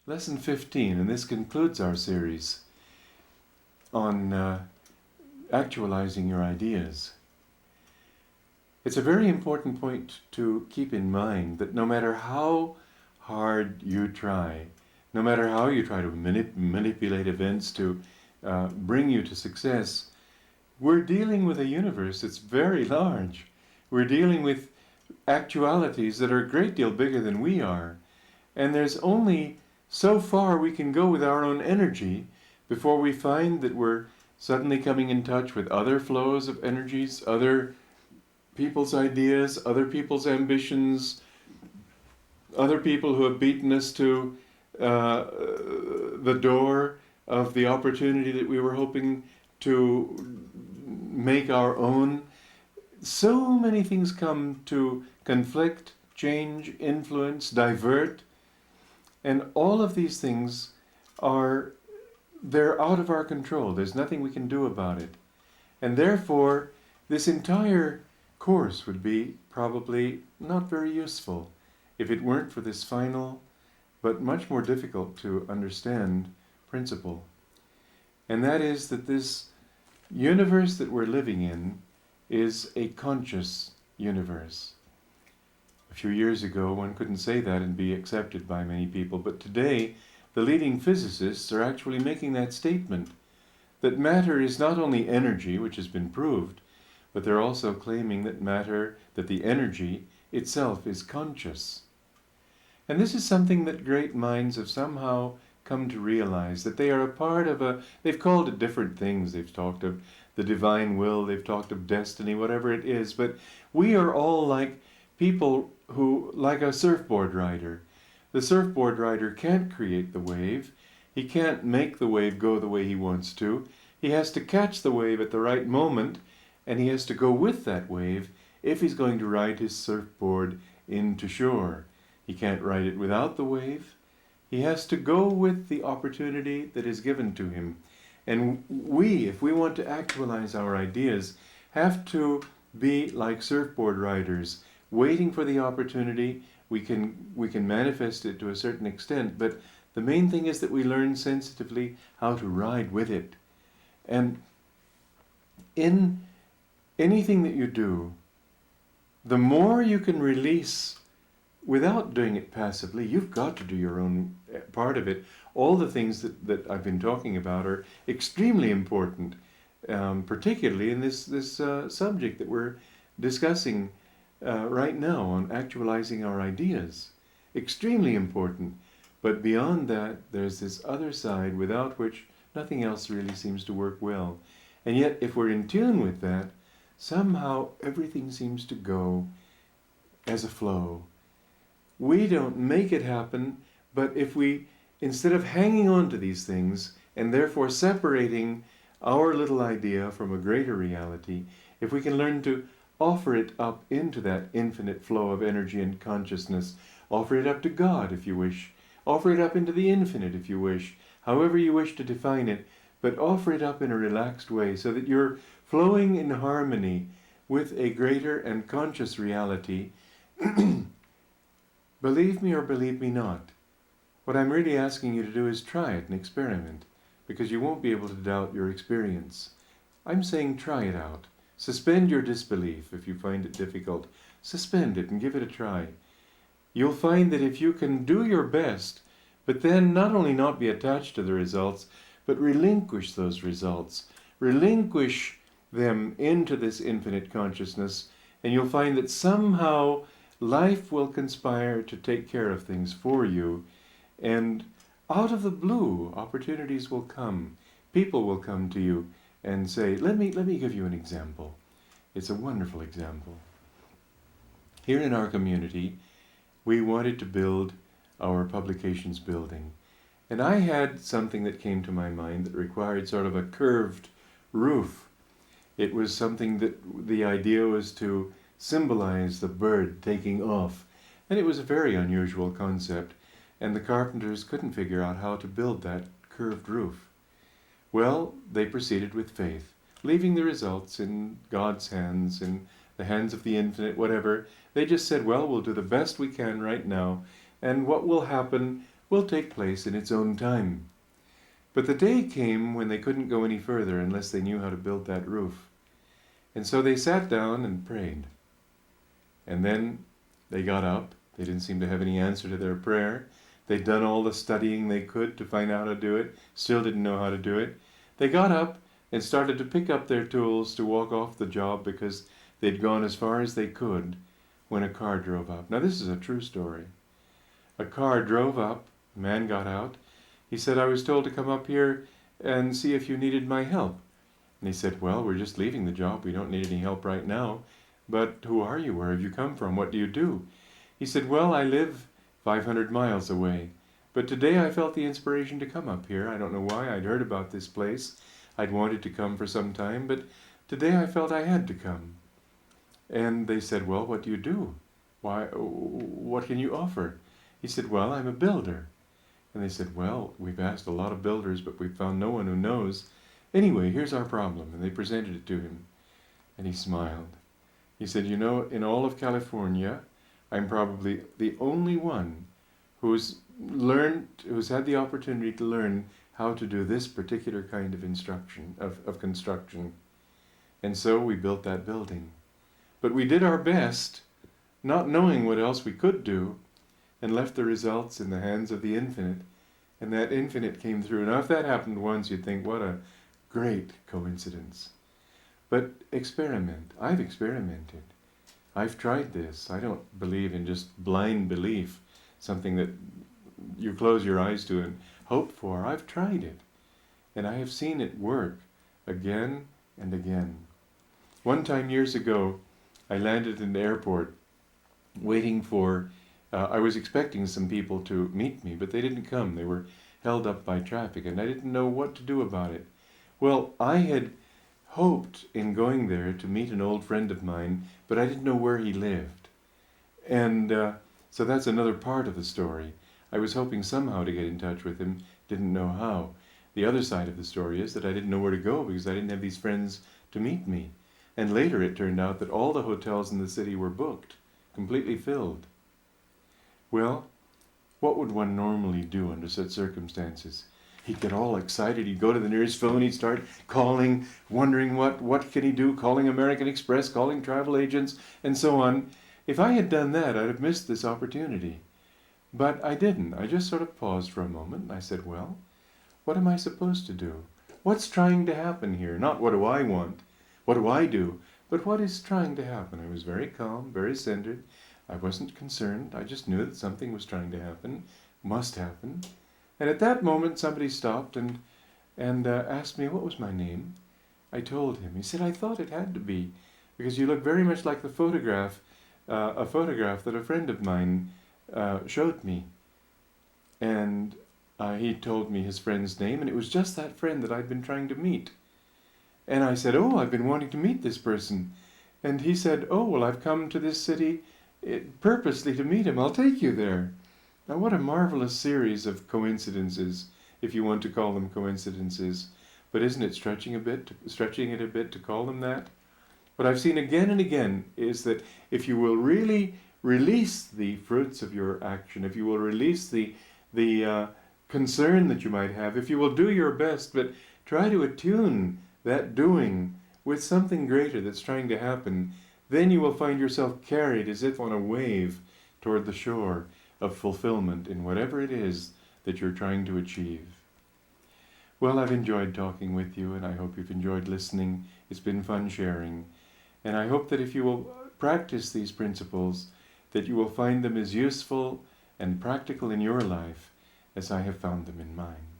Lesson 15, and this concludes our series on actualizing your ideas. It's a very important point to keep in mind that no matter how hard you try, no matter how you try to manipulate events to bring you to success, we're dealing with a universe that's very large. We're dealing with actualities that are a great deal bigger than we are. And there's only so far we can go with our own energy before we find that we're suddenly coming in touch with other flows of energies, other people's ideas, other people's ambitions, other people who have beaten us to the door of the opportunity that we were hoping to make our own. So many things come to conflict, change, influence, divert, and all of these things they're out of our control. There's nothing we can do about it. And therefore, this entire course would be probably not very useful if it weren't for this final, but much more difficult to understand principle. And that is that this universe that we're living in is a conscious universe. A few years ago, one couldn't say that and be accepted by many people, but today, the leading physicists are actually making that statement, that matter is not only energy, which has been proved, but they're also claiming that the energy itself is conscious. And this is something that great minds have somehow come to realize, that they are a part of they've called it different things. They've talked of the divine will, they've talked of destiny, whatever it is, but we are all like people like a surfboard rider. The surfboard rider can't create the wave. He can't make the wave go the way he wants to. He has to catch the wave at the right moment, and he has to go with that wave if he's going to ride his surfboard into shore. He can't ride it without the wave. He has to go with the opportunity that is given to him. And we, if we want to actualize our ideas, have to be like surfboard riders, waiting for the opportunity. We can manifest it to a certain extent, but the main thing is that we learn sensitively how to ride with it. And in anything that you do, the more you can release without doing it passively, you've got to do your own part of it. All the things that I've been talking about are extremely important, particularly in this subject that we're discussing right now on actualizing our ideas. Extremely important. But beyond that, there's this other side without which nothing else really seems to work well. And yet, if we're in tune with that, somehow everything seems to go as a flow. We don't make it happen, but if we, instead of hanging on to these things and therefore separating our little idea from a greater reality, if we can learn to offer it up into that infinite flow of energy and consciousness, offer it up to God if you wish, offer it up into the infinite if you wish, however you wish to define it, but offer it up in a relaxed way so that you're flowing in harmony with a greater and conscious reality. Believe me or believe me not, what I'm really asking you to do is try it and experiment, because you won't be able to doubt your experience. I'm saying try it out. Suspend your disbelief if you find it difficult. Suspend it and give it a try. You'll find that if you can do your best, but then not only not be attached to the results, but relinquish those results, relinquish them into this infinite consciousness, and you'll find that somehow life will conspire to take care of things for you, and out of the blue, opportunities will come. People will come to you and say, let me give you an example. It's a wonderful example. Here in our community, we wanted to build our publications building. And I had something that came to my mind that required sort of a curved roof. It was something that the idea was to symbolize the bird taking off. And it was a very unusual concept, and the carpenters couldn't figure out how to build that curved roof. Well, they proceeded with faith, leaving the results in God's hands, in the hands of the infinite, whatever. They just said, well, we'll do the best we can right now, and what will happen will take place in its own time. But the day came when they couldn't go any further unless they knew how to build that roof. And so they sat down and prayed. And then they got up. They didn't seem to have any answer to their prayer. They'd done all the studying they could to find out how to do it, still didn't know how to do it. They got up and started to pick up their tools to walk off the job because they'd gone as far as they could when a car drove up. Now this is a true story. A car drove up, a man got out. He said, "I was told to come up here and see if you needed my help." And he said, "Well, we're just leaving the job. We don't need any help right now. But who are you? Where have you come from? What do you do?" He said, "Well, I live 500 miles away. But today I felt the inspiration to come up here. I don't know why. I'd heard about this place. I'd wanted to come for some time, but today I felt I had to come." And they said, "Well, what do you do? Why, what can you offer?" He said, "Well, I'm a builder." And they said, "Well, we've asked a lot of builders, but we've found no one who knows. Anyway, here's our problem." And they presented it to him. And he smiled. He said, "You know, in all of California, I'm probably the only one who's had the opportunity to learn how to do this particular kind of instruction, of construction." And so we built that building. But we did our best, not knowing what else we could do, and left the results in the hands of the infinite. And that infinite came through. Now if that happened once, you'd think, what a great coincidence. But experiment. I've experimented. I've tried this. I don't believe in just blind belief, something that you close your eyes to and hope for. I've tried it. And I have seen it work again and again. One time years ago, I landed in the airport waiting for, I was expecting some people to meet me, but they didn't come. They were held up by traffic, and I didn't know what to do about it. Well, I had hoped in going there to meet an old friend of mine, but I didn't know where he lived. And so that's another part of the story. I was hoping somehow to get in touch with him, didn't know how. The other side of the story is that I didn't know where to go because I didn't have these friends to meet me. And later it turned out that all the hotels in the city were booked, completely filled. Well, what would one normally do under such circumstances? He'd get all excited, he'd go to the nearest phone, he'd start calling, wondering what can he do, calling American Express, calling travel agents, and so on. If I had done that, I'd have missed this opportunity. But I didn't. I just sort of paused for a moment, and I said, well, what am I supposed to do? What's trying to happen here? Not what do I want, what do I do, but what is trying to happen? I was very calm, very centered. I wasn't concerned. I just knew that something was trying to happen, must happen. And at that moment, somebody stopped and asked me what was my name. I told him. He said, I thought it had to be, because you look very much like the photograph, a photograph that a friend of mine showed me. And he told me his friend's name, and it was just that friend that I'd been trying to meet. And I said, oh, I've been wanting to meet this person. And he said, oh, well, I've come to this city purposely to meet him. I'll take you there. Now, what a marvelous series of coincidences, if you want to call them coincidences. But isn't it stretching it a bit to call them that? What I've seen again and again is that if you will really release the fruits of your action, if you will release the concern that you might have, if you will do your best, but try to attune that doing with something greater that's trying to happen, then you will find yourself carried as if on a wave toward the shore of fulfillment in whatever it is that you're trying to achieve. Well, I've enjoyed talking with you, and I hope you've enjoyed listening. It's been fun sharing. And I hope that if you will practice these principles, that you will find them as useful and practical in your life as I have found them in mine.